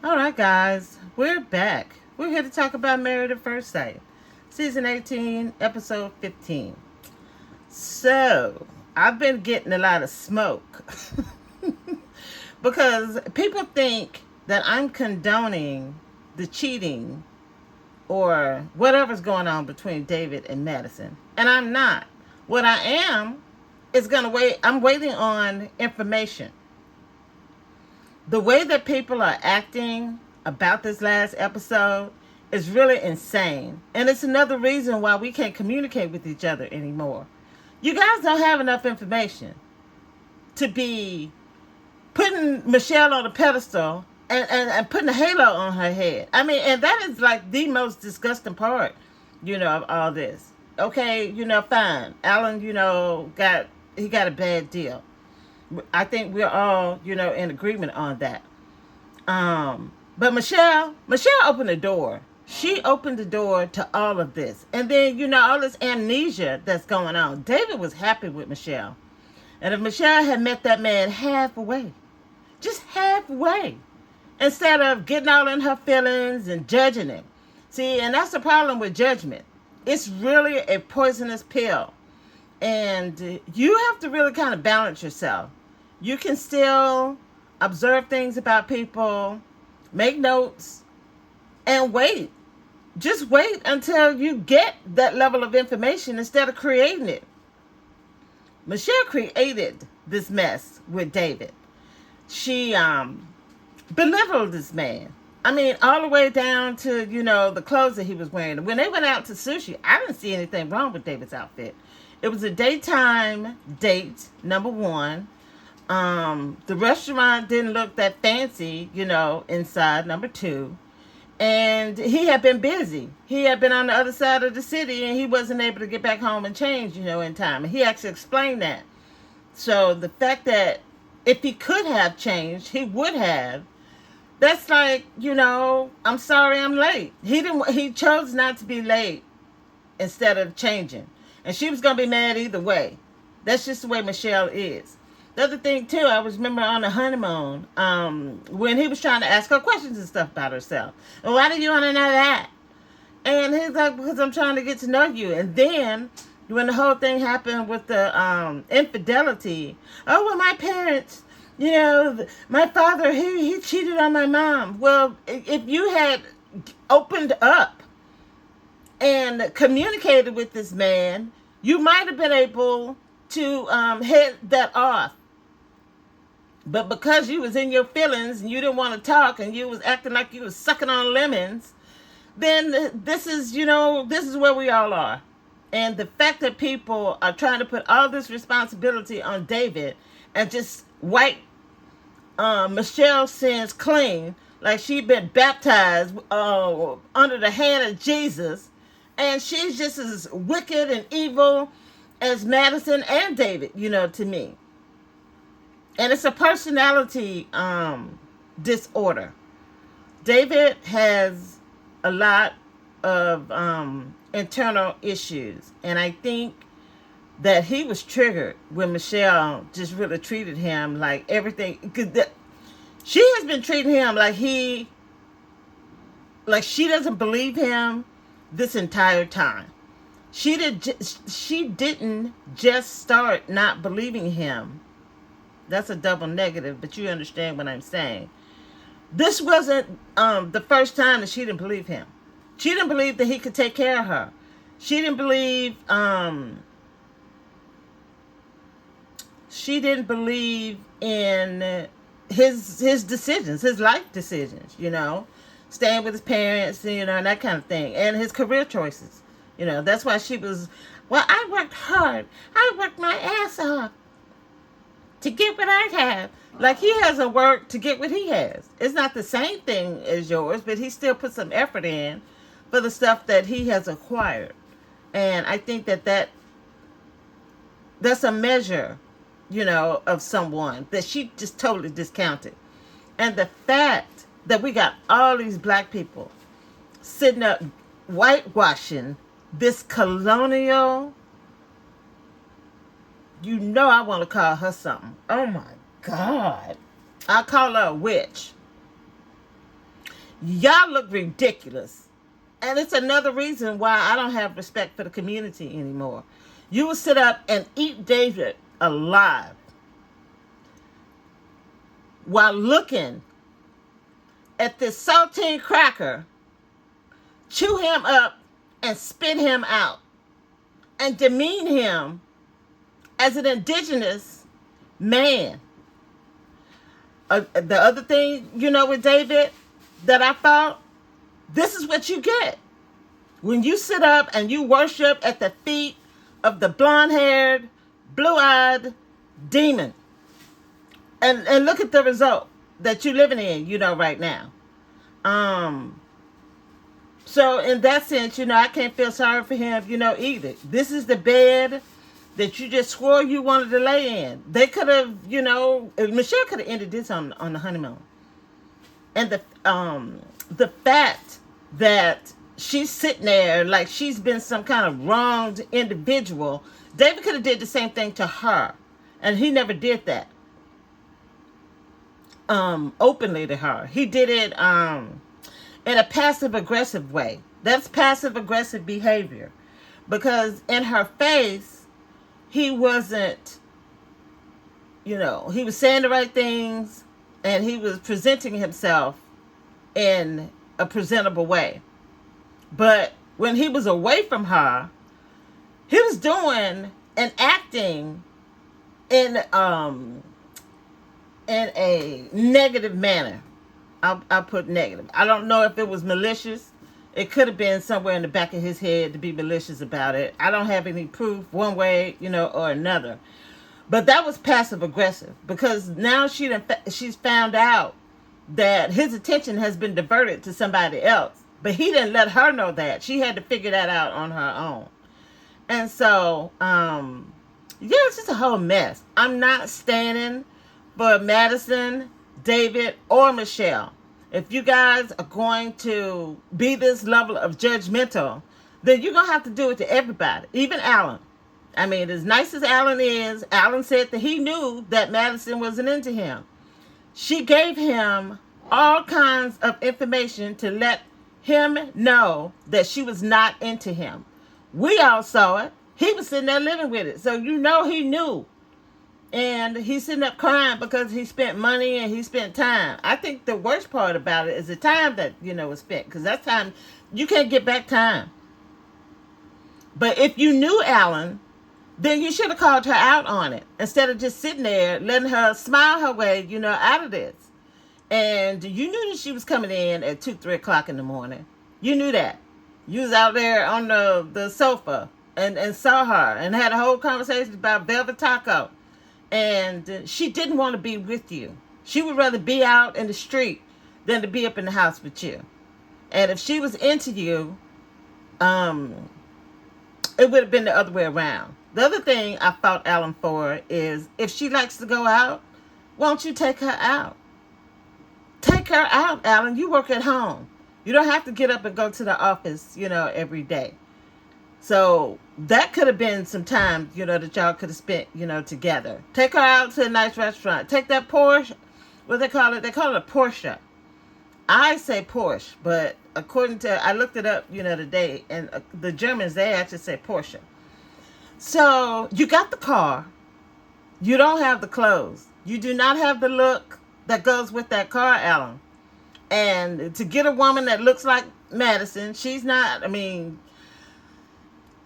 All right, guys, we're back. We're here to talk about Married at First Sight, Season 18, Episode 15. So, I've been getting a lot of smoke because people think that I'm condoning the cheating or whatever's going on between David and Madison. And I'm not. What I am is going to wait. I'm waiting on information. The way that people are acting about this last episode is really insane. And it's another reason why we can't communicate with each other anymore. You guys don't have enough information to be putting Michelle on a pedestal and putting a halo on her head. I mean, and that is like the most disgusting part, of all this. Okay, fine. Alan, got a bad deal. I think we're all, in agreement on that. But Michelle opened the door. She opened the door to all of this. And then, all this amnesia that's going on. David was happy with Michelle. And if Michelle had met that man halfway, just halfway, instead of getting all in her feelings and judging him. See, and that's the problem with judgment. It's really a poisonous pill. And you have to really kind of balance yourself. You can still observe things about people, make notes, and wait. Just wait until you get that level of information instead of creating it. Michelle created this mess with David. She belittled this man. I mean, all the way down to, the clothes that he was wearing. When they went out to sushi, I didn't see anything wrong with David's outfit. It was a daytime date, number one. The restaurant didn't look that fancy, inside, number two. And he had been busy. He had been on the other side of the city and he wasn't able to get back home and change, in time. And he actually explained that. So the fact that if he could have changed, he would have. That's like, I'm sorry I'm late. He chose not to be late instead of changing. And she was going to be mad either way. That's just the way Michelle is. The other thing, too, I was remember on the honeymoon, when he was trying to ask her questions and stuff about herself. And why do you want to know that? And he's like, because I'm trying to get to know you. And then, when the whole thing happened with the infidelity, oh, well, my parents, my father, he cheated on my mom. Well, if you had opened up and communicated with this man, you might have been able to head that off. But because you was in your feelings and you didn't want to talk and you was acting like you was sucking on lemons, then this is where we all are. And the fact that people are trying to put all this responsibility on David and just wipe Michelle's sins clean, like she'd been baptized under the hand of Jesus, and she's just as wicked and evil as Madison and David, to me. And it's a personality disorder. David has a lot of internal issues. And I think that he was triggered when Michelle just really treated him like everything. She has been treating him like she doesn't believe him this entire time. She didn't just start not believing him. That's a double negative, but you understand what I'm saying. This wasn't the first time that she didn't believe him. She didn't believe that he could take care of her. She didn't believe in his decisions, his life decisions, staying with his parents, and that kind of thing, and his career choices. That's why she was, well, I worked hard. I worked my ass off to get what I have. Like he hasn't worked to get what he has. It's not the same thing as yours, but he still put some effort in for the stuff that he has acquired. And I think that's a measure, of someone that she just totally discounted. And the fact that we got all these black people sitting up whitewashing this colonial, I want to call her something. Oh my God. I call her a witch. Y'all look ridiculous. And it's another reason why I don't have respect for the community anymore. You will sit up and eat David alive while looking at this saltine cracker chew him up and spit him out and demean him as an indigenous man. The other thing, with David that I thought, this is what you get when you sit up and you worship at the feet of the blonde-haired, blue-eyed demon. And look at the result that you're living in, right now. So in that sense, I can't feel sorry for him, either. This is the bed that you just swore you wanted to lay in. They could have, Michelle could have ended this on the honeymoon. And the fact that she's sitting there like she's been some kind of wronged individual, David could have did the same thing to her. And he never did that. Openly to her. He did it in a passive-aggressive way. That's passive-aggressive behavior. Because in her face, he wasn't, he was saying the right things, and he was presenting himself in a presentable way. But when he was away from her, he was doing and acting in a negative manner. I'll put negative. I don't know if it was malicious. It could have been somewhere in the back of his head to be malicious about it. I don't have any proof one way, or another. But that was passive aggressive because now she's found out that his attention has been diverted to somebody else. But he didn't let her know that. She had to figure that out on her own. And so, it's just a whole mess. I'm not standing for Madison, David, or Michelle. If you guys are going to be this level of judgmental, then you're going to have to do it to everybody, even Alan. I mean, as nice as Alan is, Alan said that he knew that Madison wasn't into him. She gave him all kinds of information to let him know that she was not into him. We all saw it. He was sitting there living with it. So he knew. And he's sitting up crying because he spent money and he spent time. I think the worst part about it is the time that, was spent. Because that time, you can't get back time. But if you knew Alan, then you should have called her out on it. Instead of just sitting there, letting her smile her way, out of this. And you knew that she was coming in at 2, 3 o'clock in the morning. You knew that. You was out there on the sofa and saw her and had a whole conversation about Velvet Taco. And she didn't want to be with you. She would rather be out in the street than to be up in the house with you. And if she was into you, it would have been the other way around. The other thing I fought Alan for is if she likes to go out, won't you take her out? Take her out, Alan. You work at home. You don't have to get up and go to the office, every day. So that could have been some time, that y'all could have spent, together. Take her out to a nice restaurant. Take that Porsche. What they call it? They call it a Porsche. I say Porsche, but according to, I looked it up, today, and the Germans, they actually say Porsche. So you got the car. You don't have the clothes. You do not have the look that goes with that car, Alan. And to get a woman that looks like Madison, she's not,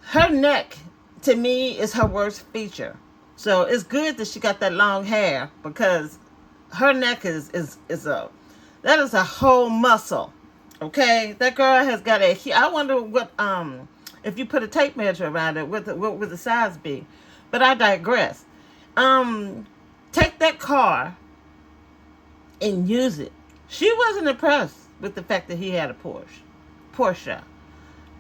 her neck, to me, is her worst feature. So it's good that she got that long hair because her neck is a whole muscle. Okay? That girl has got I wonder what, if you put a tape measure around it, what would the size be? But I digress. Take that car and use it. She wasn't impressed with the fact that he had a Porsche.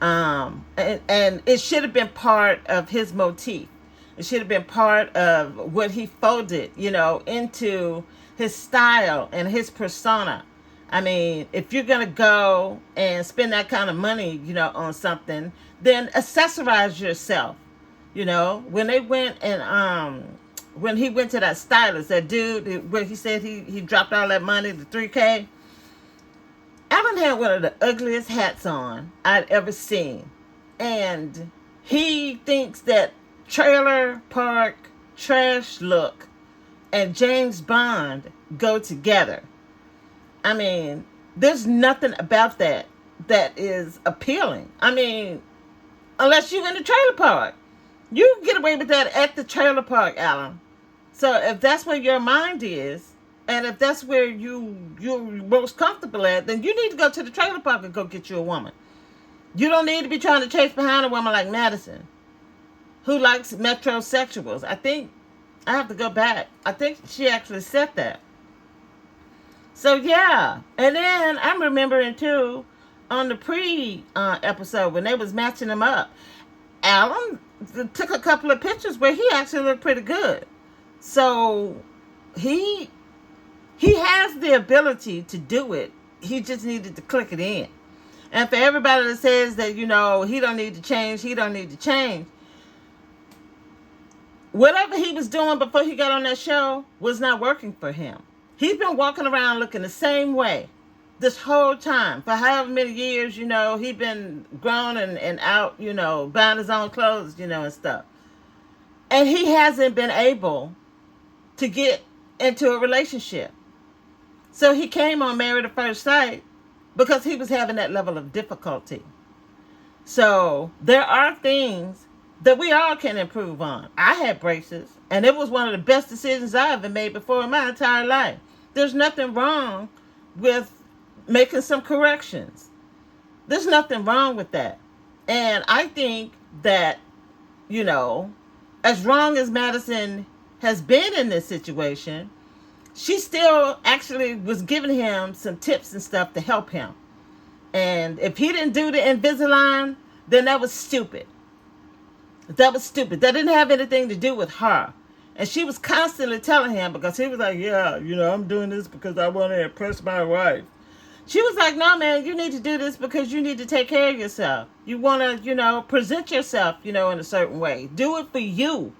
And it should have been part of his motif. It should have been part of what he folded, into his style and his persona. If you're going to go and spend that kind of money, on something, then accessorize yourself. When they went and, when he went to that stylist, that dude, where he said he dropped all that money, the $3,000, Alan had one of the ugliest hats on I'd ever seen. And he thinks that trailer park trash look and James Bond go together. I mean, there's nothing about that is appealing. I mean, unless you're in the trailer park. You can get away with that at the trailer park, Alan. So if that's where your mind is, and if that's where you're most comfortable at, then you need to go to the trailer park and go get you a woman. You don't need to be trying to chase behind a woman like Madison, who likes metrosexuals. I have to go back. I think she actually said that. So yeah. And then I'm remembering too, on the episode when they was matching them up, Alan took a couple of pictures where he actually looked pretty good. So he has the ability to do it. He just needed to click it in. And for everybody that says that, he don't need to change, whatever he was doing before he got on that show was not working for him. He's been walking around looking the same way this whole time. For however many years, he's been grown and out, buying his own clothes, and stuff. And he hasn't been able to get into a relationship. So he came on Married at First Sight because he was having that level of difficulty. So there are things that we all can improve on. I had braces, and it was one of the best decisions I ever made before in my entire life. There's nothing wrong with making some corrections. There's nothing wrong with that. And I think that, as wrong as Madison has been in this situation, she still actually was giving him some tips and stuff to help him. And if he didn't do the Invisalign, then that was stupid. That didn't have anything to do with her. And she was constantly telling him, because he was like, yeah, I'm doing this because I want to impress my wife. She was like, no, man, you need to do this because you need to take care of yourself. You want to, present yourself, in a certain way. Do it for you.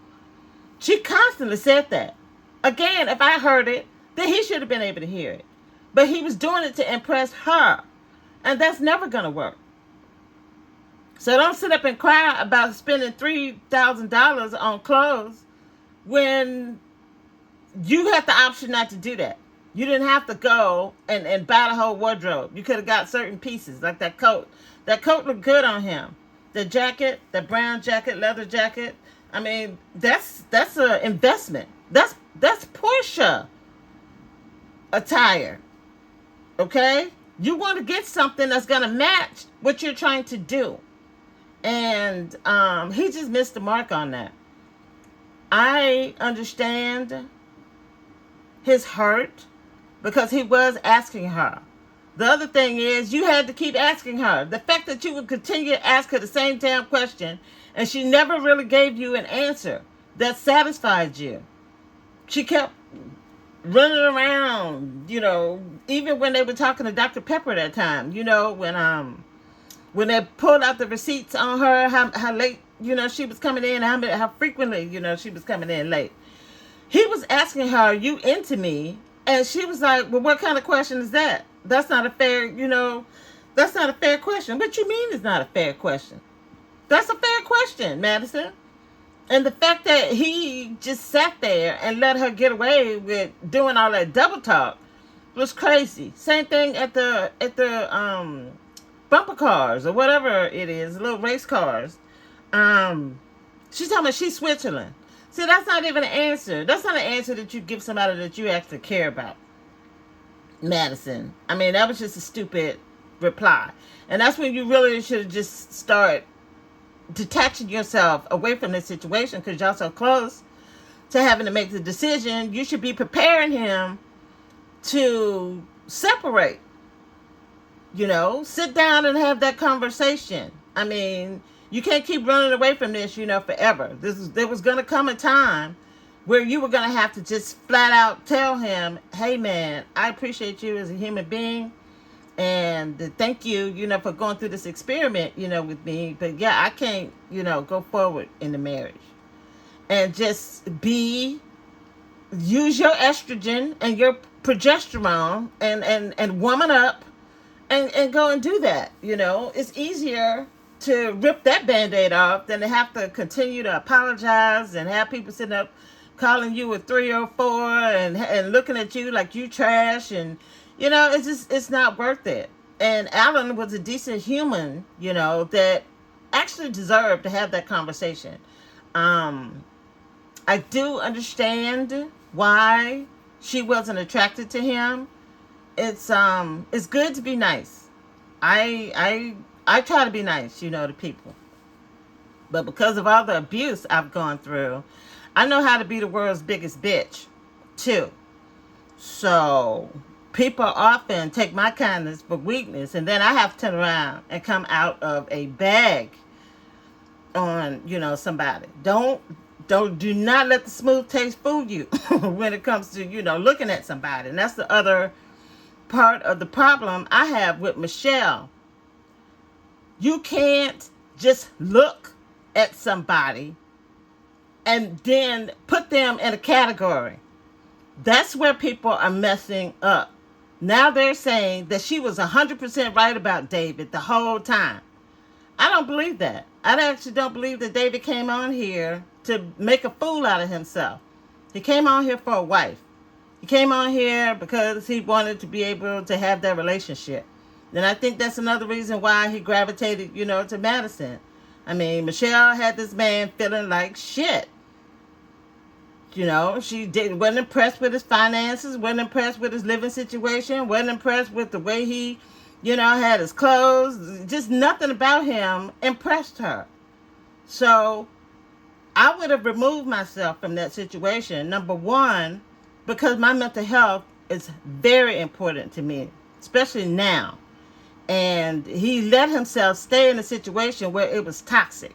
She constantly said that. Again, if I heard it, then he should have been able to hear it. But he was doing it to impress her. And that's never going to work. So don't sit up and cry about spending $3,000 on clothes when you had the option not to do that. You didn't have to go and buy the whole wardrobe. You could have got certain pieces, like that coat. That coat looked good on him. The jacket, the brown jacket, leather jacket. I mean, that's an investment. That's Portia attire. Okay? You want to get something that's going to match what you're trying to do. And he just missed the mark on that. I understand his hurt because he was asking her. The other thing is, you had to keep asking her. The fact that you would continue to ask her the same damn question and she never really gave you an answer that satisfied you. She kept running around, even when they were talking to Dr. Pepper that time, when they pulled out the receipts on her, how late, she was coming in, how frequently, she was coming in late. He was asking her, are you into me? And she was like, well, what kind of question is that? That's not a fair, that's not a fair question. What you mean it's not a fair question? That's a fair question, Madison. And the fact that he just sat there and let her get away with doing all that double talk was crazy. Same thing at the bumper cars or whatever it is, little race cars. She's talking about she's Switzerland. See, that's not even an answer. That's not an answer that you give somebody that you actually care about. Madison. I mean, that was just a stupid reply. And that's when you really should just start detaching yourself away from this situation because y'all so close to having to make the decision. You should be preparing him to separate. Sit down and have that conversation. I mean, you can't keep running away from this, forever. There was going to come a time where you were going to have to just flat out tell him, hey, man, I appreciate you as a human being. And thank you, for going through this experiment, with me. But yeah, I can't, go forward in the marriage. And just use your estrogen and your progesterone and woman up and go and do that. It's easier to rip that Band-Aid off than to have to continue to apologize and have people sitting up calling you a 304 and looking at you like you trash. And it's not worth it. And Alan was a decent human, that actually deserved to have that conversation. I do understand why she wasn't attracted to him. It's good to be nice. I try to be nice, to people. But because of all the abuse I've gone through, I know how to be the world's biggest bitch, too. So people often take my kindness for weakness, and then I have to turn around and come out of a bag on, somebody. Do not let the smooth taste fool you when it comes to, looking at somebody. And that's the other part of the problem I have with Michelle. You can't just look at somebody and then put them in a category. That's where people are messing up. Now they're saying that she was 100% right about David the whole time. I don't believe that. I actually don't believe that David came on here to make a fool out of himself. He came on here for a wife. He came on here because he wanted to be able to have that relationship. And I think that's another reason why he gravitated, to Madison. I mean, Michelle had this man feeling like shit. She wasn't impressed with his finances, wasn't impressed with his living situation, wasn't impressed with the way he, had his clothes. Just nothing about him impressed her. So I would have removed myself from that situation. Number one, because my mental health is very important to me, especially now. And he let himself stay in a situation where it was toxic.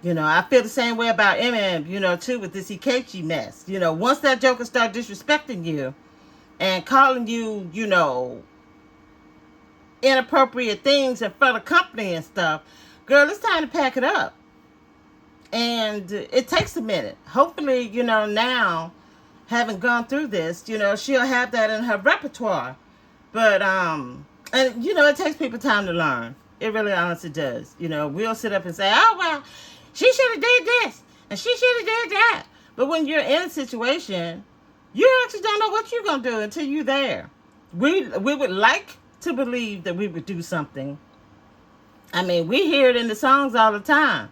I feel the same way about MM, too, with this Ikechi mess. Once that joker started disrespecting you and calling you, inappropriate things in front of company and stuff, girl, it's time to pack it up. And it takes a minute. Hopefully, now, having gone through this, she'll have that in her repertoire. But, and, it takes people time to learn. It really honestly does. We'll sit up and say, oh, well, she should have did this, and she should have did that. But when you're in a situation, you actually don't know what you're going to do until you're there. We would like to believe that we would do something. I mean, we hear it in the songs all the time.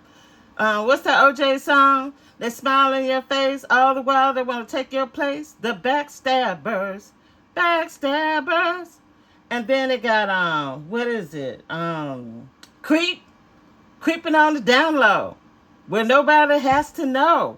What's that OJ song? They smile in your face all the while they want to take your place. The backstabbers. Backstabbers. And then it got, what is it? Creeping on the down low, where nobody has to know.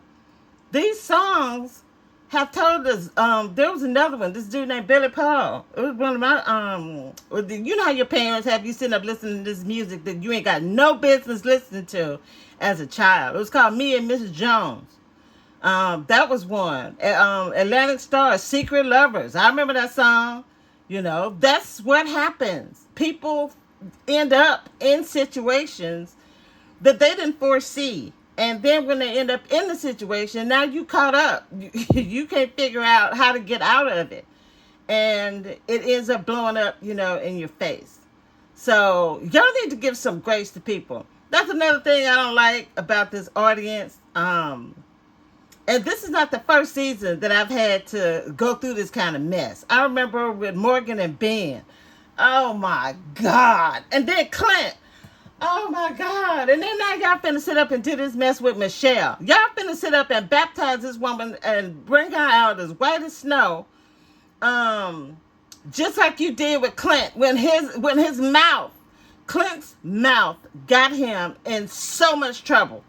These songs have told us, there was another one, this dude named Billy Paul. It was one of my, how your parents have you sitting up listening to this music that you ain't got no business listening to as a child. It was called Me and Mrs. Jones. That was one. Atlantic Starr, Secret Lovers. I remember that song. That's what happens. People end up in situations that they didn't foresee. And then when they end up in the situation, now you caught up. You can't figure out how to get out of it. And it ends up blowing up, in your face. So y'all need to give some grace to people. That's another thing I don't like about this audience. And this is not the first season that I've had to go through this kind of mess. I remember with Morgan and Ben. Oh, my God. And then Clint. Oh, my God. And then now y'all finna sit up and do this mess with Michelle. Y'all finna sit up and baptize this woman and bring her out as white as snow. Just like you did with Clint. When his mouth, Clint's mouth got him in so much trouble.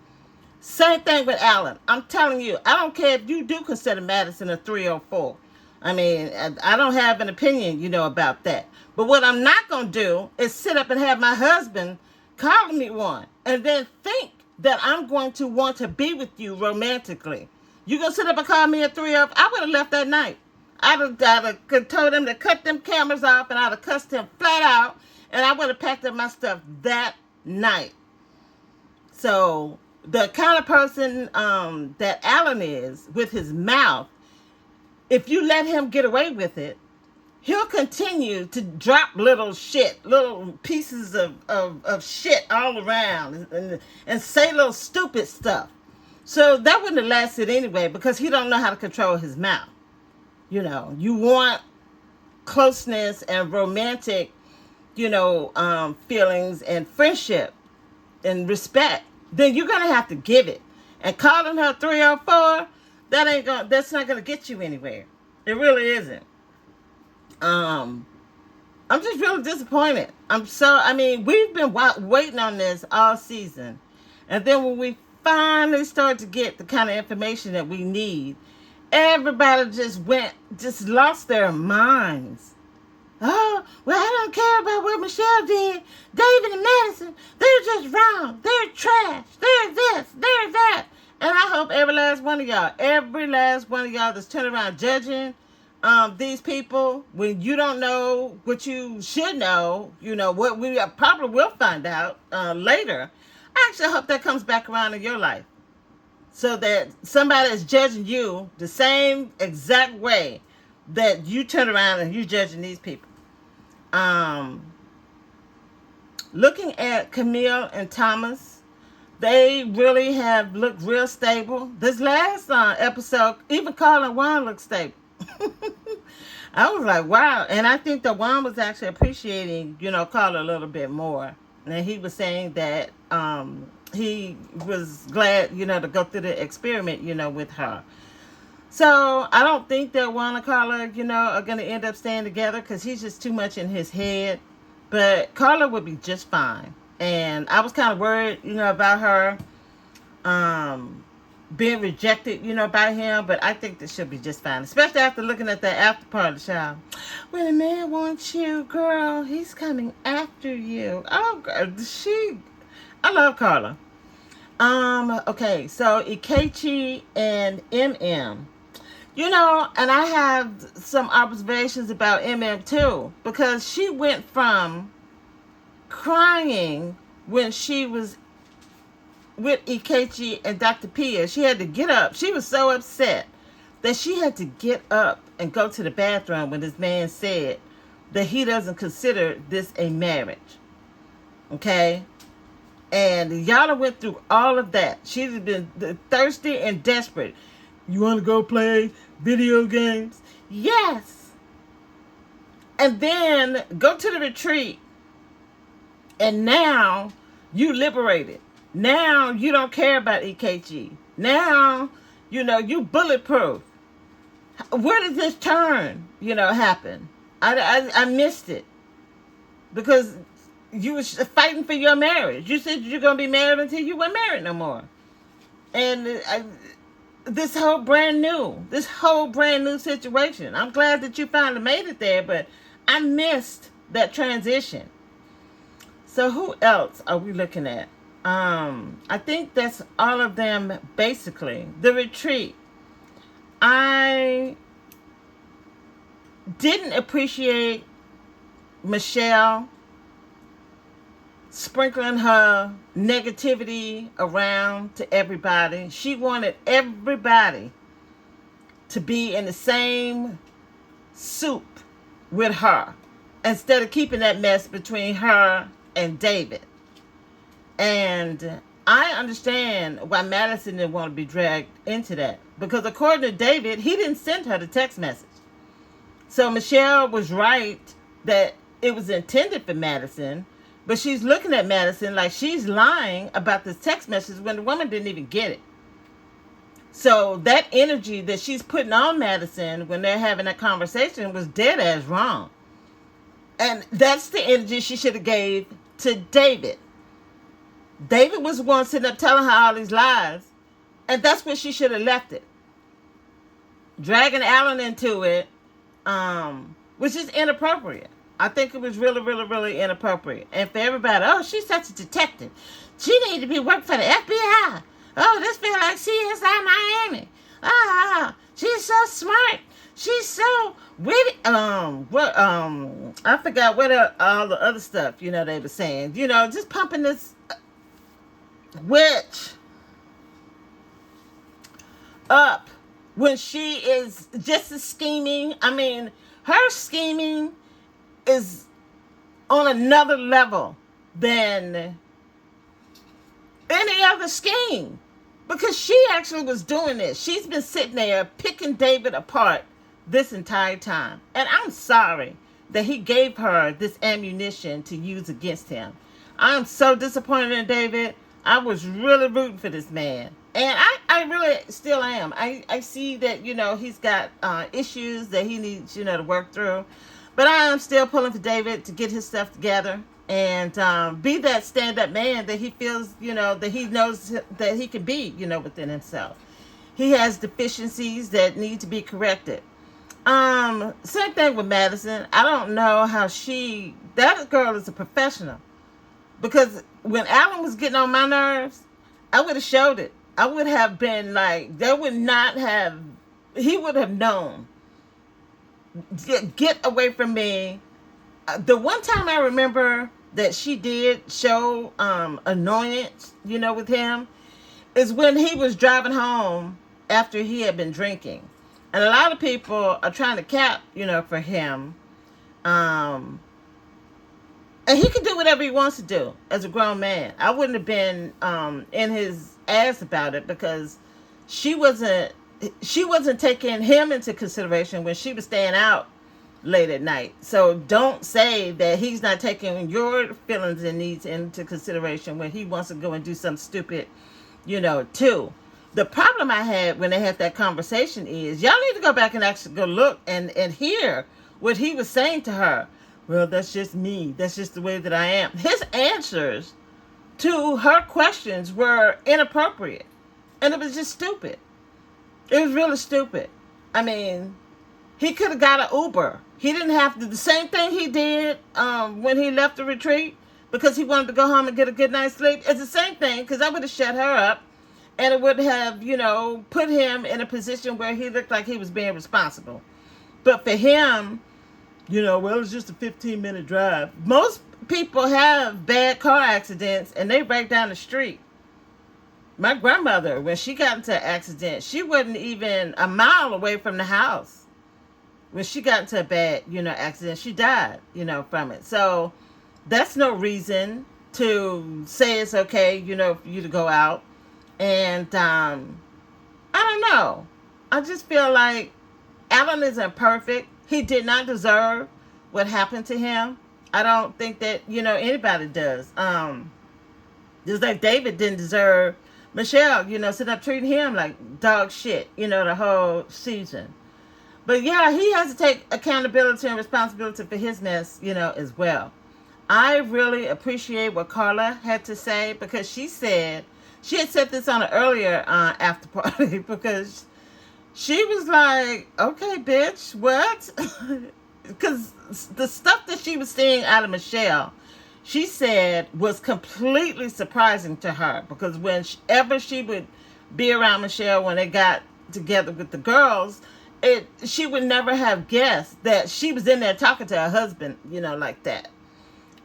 Same thing with Alan. I'm telling you, I don't care if you do consider Madison a 304. I mean, I don't have an opinion, about that. But what I'm not going to do is sit up and have my husband calling me one and then think that I'm going to want to be with you romantically. You going to sit up and call me a 304? I would have left that night. I'd have told him to cut them cameras off, and I'd have cussed him flat out, and I would have packed up my stuff that night. So the kind of person that Alan is with his mouth, if you let him get away with it, he'll continue to drop little pieces of shit all around and say little stupid stuff. So that wouldn't have lasted anyway because he don't know how to control his mouth. You know, you want closeness and romantic, feelings and friendship and respect, then you're gonna have to give it. And calling her 304, that's not gonna get you anywhere. It really isn't. I'm just really disappointed. We've been waiting on this all season. And then when we finally started to get the kind of information that we need, everybody just lost their minds. Oh, well, I don't care about what Michelle did. David and Madison, they're just wrong. They're trash. They're this. They're that. And I hope every last one of y'all that's turning around judging these people when you don't know what you should know, what we probably will find out later. I actually hope that comes back around in your life so that somebody is judging you the same exact way that you turn around and you judging these people. Looking at Camille and Thomas, they really have looked real stable. This last episode, even Carl and Juan looked stable. I was like, wow. And I think that Juan was actually appreciating, Carla a little bit more. And he was saying that he was glad, to go through the experiment, with her. So I don't think that Juan and Carla, are going to end up staying together because he's just too much in his head. But Carla would be just fine. And I was kind of worried, about her being rejected, by him. But I think that she'll be just fine. Especially after looking at that after party show. When a man wants you, girl, he's coming after you. Oh, I love Carla. Okay, so Ikechi and MM. And I have some observations about MM too, because she went from crying when she was with Ikechi and Dr. Pia. She had to get up. She was so upset that she had to get up and go to the bathroom when this man said that he doesn't consider this a marriage. Okay? And Yana went through all of that. She's been thirsty and desperate. You want to go play video games? Yes. And then go to the retreat. And now you liberated. Now you don't care about EKG. Now, you bulletproof. Where did this turn, happen? I missed it. Because you was fighting for your marriage. You said you're going to be married until you weren't married no more. And this whole brand new situation. I'm glad that you finally made it there, but I missed that transition. So who else are we looking at? I think that's all of them basically. The retreat. I didn't appreciate Michelle sprinkling her negativity around to everybody. She wanted everybody to be in the same soup with her instead of keeping that mess between her and David. And I understand why Madison didn't want to be dragged into that, because according to David, he didn't send her the text message. So Michelle was right that it was intended for Madison. But she's looking at Madison like she's lying about this text message when the woman didn't even get it. So that energy that she's putting on Madison when they're having that conversation was dead as wrong. And that's the energy she should have gave to David. David was the one sitting up telling her all these lies. And that's where she should have left it. Dragging Alan into it, which is inappropriate. I think it was really, really, really inappropriate. And for everybody, oh, she's such a detective. She needs to be working for the FBI. Oh, this feels like CSI Miami. She's so smart. She's so witty. I forgot what all the other stuff, they were saying. Just pumping this witch up when she is just as scheming. Her scheming is on another level than any other scheme, because she actually was doing this. She's been sitting there picking David apart this entire time. And I'm sorry that he gave her this ammunition to use against him. I'm so disappointed in David. I was really rooting for this man. And I really still am. I see that, he's got issues that he needs, to work through. But I am still pulling for David to get his stuff together and be that stand-up man that he feels, that he knows that he can be, within himself. He has deficiencies that need to be corrected. Same thing with Madison. I don't know how that girl is a professional. Because when Alan was getting on my nerves, I would have showed it. I would have been like, he would have known. Get away from me. The one time I remember that she did show annoyance, with him, is when he was driving home after he had been drinking. And a lot of people are trying to cap, for him. And he can do whatever he wants to do as a grown man. I wouldn't have been in his ass about it, because she wasn't taking him into consideration when she was staying out late at night. So don't say that he's not taking your feelings and needs into consideration when he wants to go and do something stupid, too. The problem I had when they had that conversation is, y'all need to go back and actually go look and hear what he was saying to her. Well, that's just me. That's just the way that I am. His answers to her questions were inappropriate. And it was just stupid. It was really stupid. I mean, he could have got an Uber. He didn't have to. The same thing he did when he left the retreat, because he wanted to go home and get a good night's sleep. It's the same thing, because I would have shut her up. And it would have, put him in a position where he looked like he was being responsible. But for him, well, it's just a 15-minute drive. Most people have bad car accidents and they break down the street. My grandmother, when she got into an accident, she wasn't even a mile away from the house. When she got into a bad, accident, she died, from it. So that's no reason to say it's okay, for you to go out. And I don't know. I just feel like Alan isn't perfect. He did not deserve what happened to him. I don't think that, anybody does. Just like David didn't deserve Michelle, sitting up treating him like dog shit, the whole season. But yeah, he has to take accountability and responsibility for his mess, as well. I really appreciate what Carla had to say, because she had said this on an earlier after party, because she was like, okay, bitch, what? Because the stuff that she was seeing out of Michelle, she said was completely surprising to her, because whenever she would be around Michelle when they got together with the girls, she would never have guessed that she was in there talking to her husband, like that.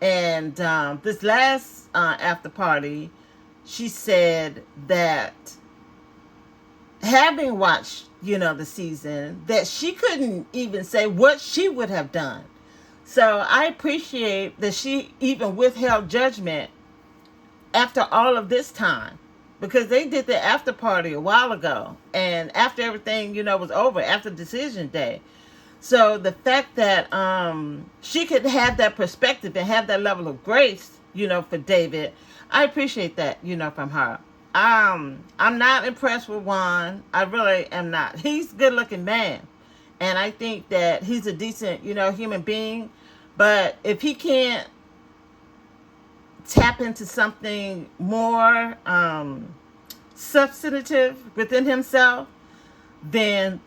And this last after party, she said that having watched, the season, that she couldn't even say what she would have done. So I appreciate that she even withheld judgment after all of this time, because they did the after party a while ago, and after everything, was over, after decision day. So the fact that she could have that perspective and have that level of grace, for David, I appreciate that, from her. I'm not impressed with Juan. I really am not. He's a good-looking man, and I think that he's a decent, human being. But if he can't tap into something more substantive within himself, then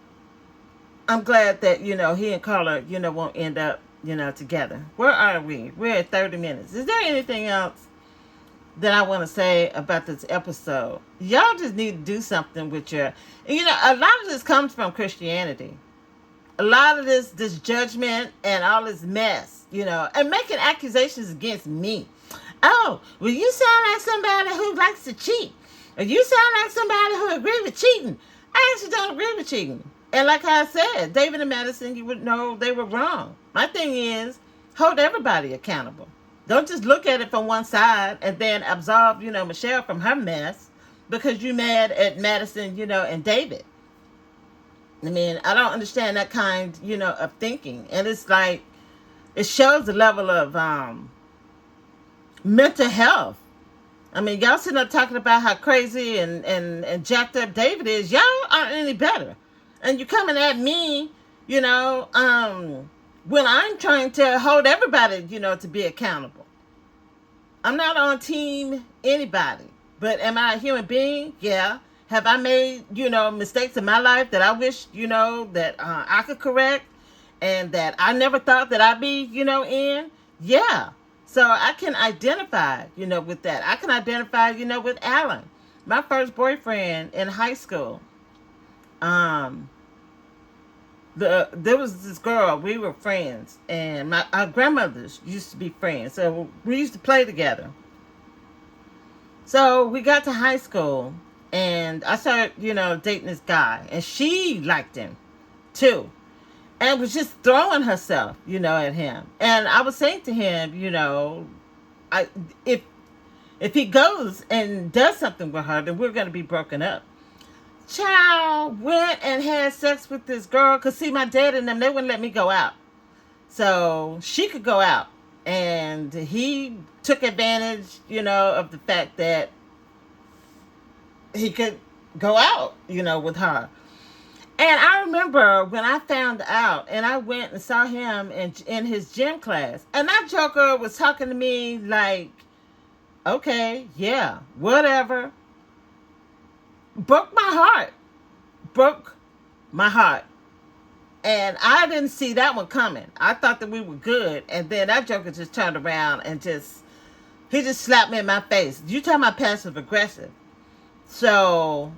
I'm glad that, he and Carla, won't end up, together. Where are we? We're at 30 minutes. Is there anything else that I want to say about this episode? Y'all just need to do something with a lot of this comes from Christianity. A lot of this judgment and all this mess, and making accusations against me. Oh, well, you sound like somebody who likes to cheat. Or you sound like somebody who agrees with cheating. I actually don't agree with cheating. And like I said, David and Madison, you would know they were wrong. My thing is, hold everybody accountable. Don't just look at it from one side and then absolve, Michelle from her mess because you mad at Madison, and David. I mean, I don't understand that kind, of thinking. And it's like, it shows the level of mental health. I mean, y'all sitting up talking about how crazy and jacked up David is. Y'all aren't any better. And you coming at me, when I'm trying to hold everybody, to be accountable. I'm not on team anybody. But am I a human being? Yeah. Have I made, mistakes in my life that I wish, that I could correct and that I never thought that I'd be, in? Yeah. So I can identify, with that. I can identify, with Alan. My first boyfriend in high school. There was this girl, we were friends, and our grandmothers used to be friends. So we used to play together. So we got to high school, and I started, dating this guy, and she liked him too. And was just throwing herself, at him. And I was saying to him, if he goes and does something with her, then we're going to be broken up. Child went and had sex with this girl. Because, see, my dad and them, they wouldn't let me go out. So she could go out. And he took advantage, of the fact that he could go out, with her. And I remember when I found out, and I went and saw him in his gym class, and that joker was talking to me like, okay, yeah, whatever. Broke my heart. Broke my heart. And I didn't see that one coming. I thought that we were good, and then that joker just turned around and he just slapped me in my face. You talking about passive aggressive. So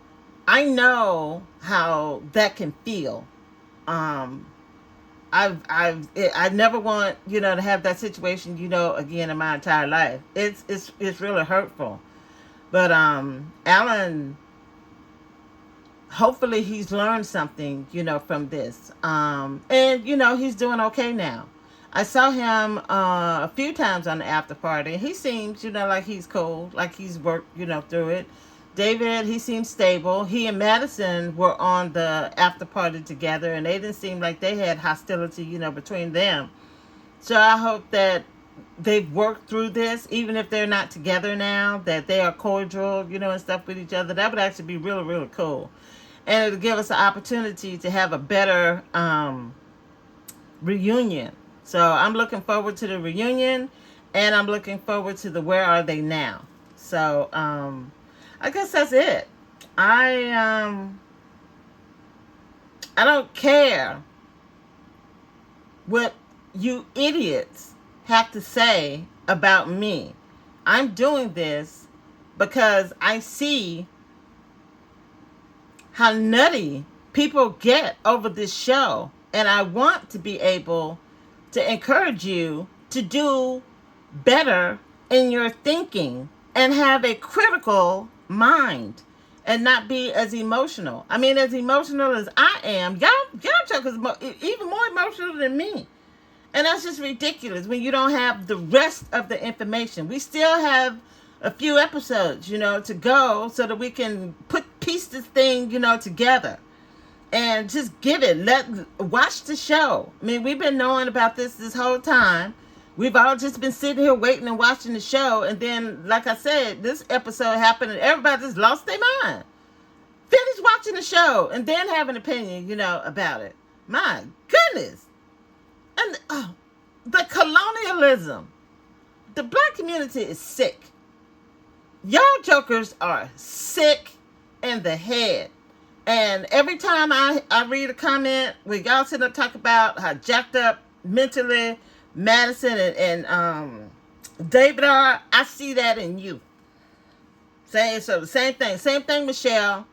I know how that can feel. I never want, to have that situation, again in my entire life. It's really hurtful. But Alan, hopefully he's learned something, from this. And he's doing okay now. I saw him a few times on the after party. He seems, like he's cool, like he's worked, through it. David, he seems stable. He and Madison were on the after party together, and they didn't seem like they had hostility, between them. So I hope that they've worked through this, even if they're not together now, that they are cordial, and stuff with each other. That would actually be really, really cool. And it'll give us an opportunity to have a better reunion. So I'm looking forward to the reunion, and I'm looking forward to the Where Are They Now. So, I guess that's it. I don't care what you idiots have to say about me. I'm doing this because I see how nutty people get over this show. And I want to be able to encourage you to do better in your thinking and have a critical mind and not be as emotional. I mean, as emotional as I am, y'all jokers even more emotional than me. And that's just ridiculous when you don't have the rest of the information. We still have a few episodes, to go so that we can piece this thing, together. And just watch the show. I mean, we've been knowing about this whole time. We've all just been sitting here waiting and watching the show. And then, like I said, this episode happened and everybody just lost their mind. Finish watching the show and then have an opinion, about it. My goodness. And the colonialism. The black community is sick. Y'all jokers are sick in the head. And every time I read a comment where y'all sit up talk about how jacked up mentally Madison and David are, I see that in you. Same thing, Michelle.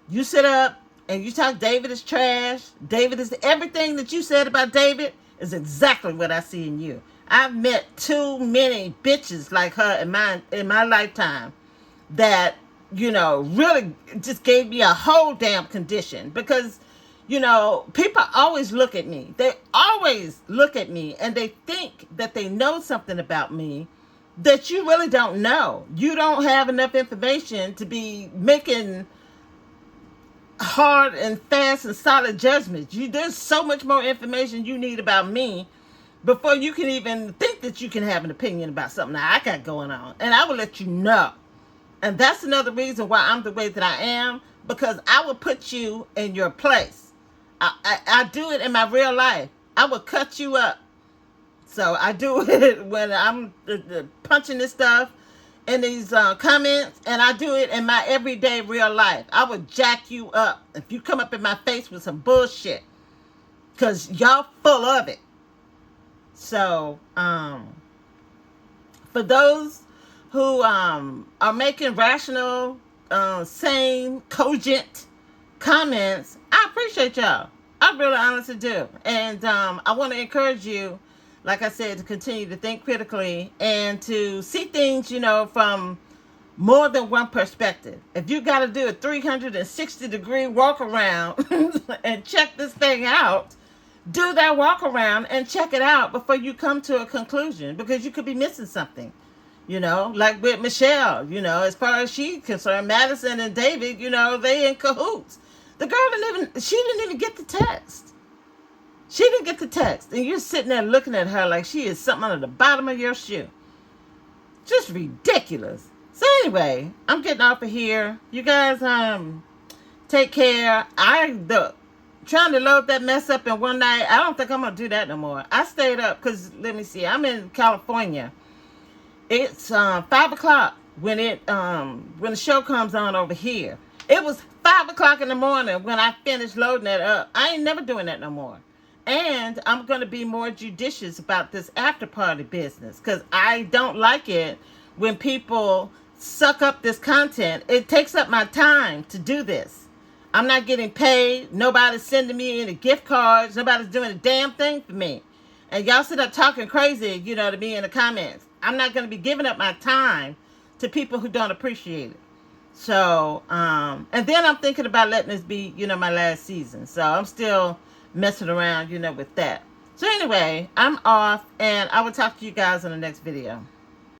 You sit up and you talk David is trash. David is everything that you said about David is exactly what I see in you. I've met too many bitches like her in my lifetime that, really just gave me a whole damn condition because You know, people always look at me. They always look at me and they think that they know something about me that you really don't know. You don't have enough information to be making hard and fast and solid judgments. There's so much more information you need about me before you can even think that you can have an opinion about something that I got going on. And I will let you know. And that's another reason why I'm the way that I am, because I will put you in your place. I do it in my real life. I will cut you up. So I do it when I'm punching this stuff in these comments, and I do it in my everyday real life. I will jack you up if you come up in my face with some bullshit, because y'all full of it. So, for those who are making rational, sane, cogent comments, I appreciate y'all. I really honestly do. And I want to encourage you, like I said, to continue to think critically and to see things, you know, from more than one perspective. If you got to do a 360-degree walk around and check this thing out, do that walk around and check it out before you come to a conclusion, because you could be missing something. You know, like with Michelle, you know, as far as she's concerned, Madison and David, you know, they in cahoots. The girl she didn't even get the text. She didn't get the text. And you're sitting there looking at her like she is something under the bottom of your shoe. Just ridiculous. So anyway, I'm getting off of here. You guys, take care. Trying to load that mess up in one night, I don't think I'm going to do that no more. I stayed up because, let me see, I'm in California. It's 5 o'clock when the show comes on over here. It was 5 o'clock in the morning when I finished loading that up. I ain't never doing that no more. And I'm going to be more judicious about this after party business, because I don't like it when people suck up this content. It takes up my time to do this. I'm not getting paid. Nobody's sending me any gift cards. Nobody's doing a damn thing for me. And y'all sit up talking crazy, you know, to me in the comments. I'm not going to be giving up my time to people who don't appreciate it. So, and then I'm thinking about letting this be, you know, my last season. So I'm still messing around, you know, with that. So anyway, I'm off, and I will talk to you guys in the next video.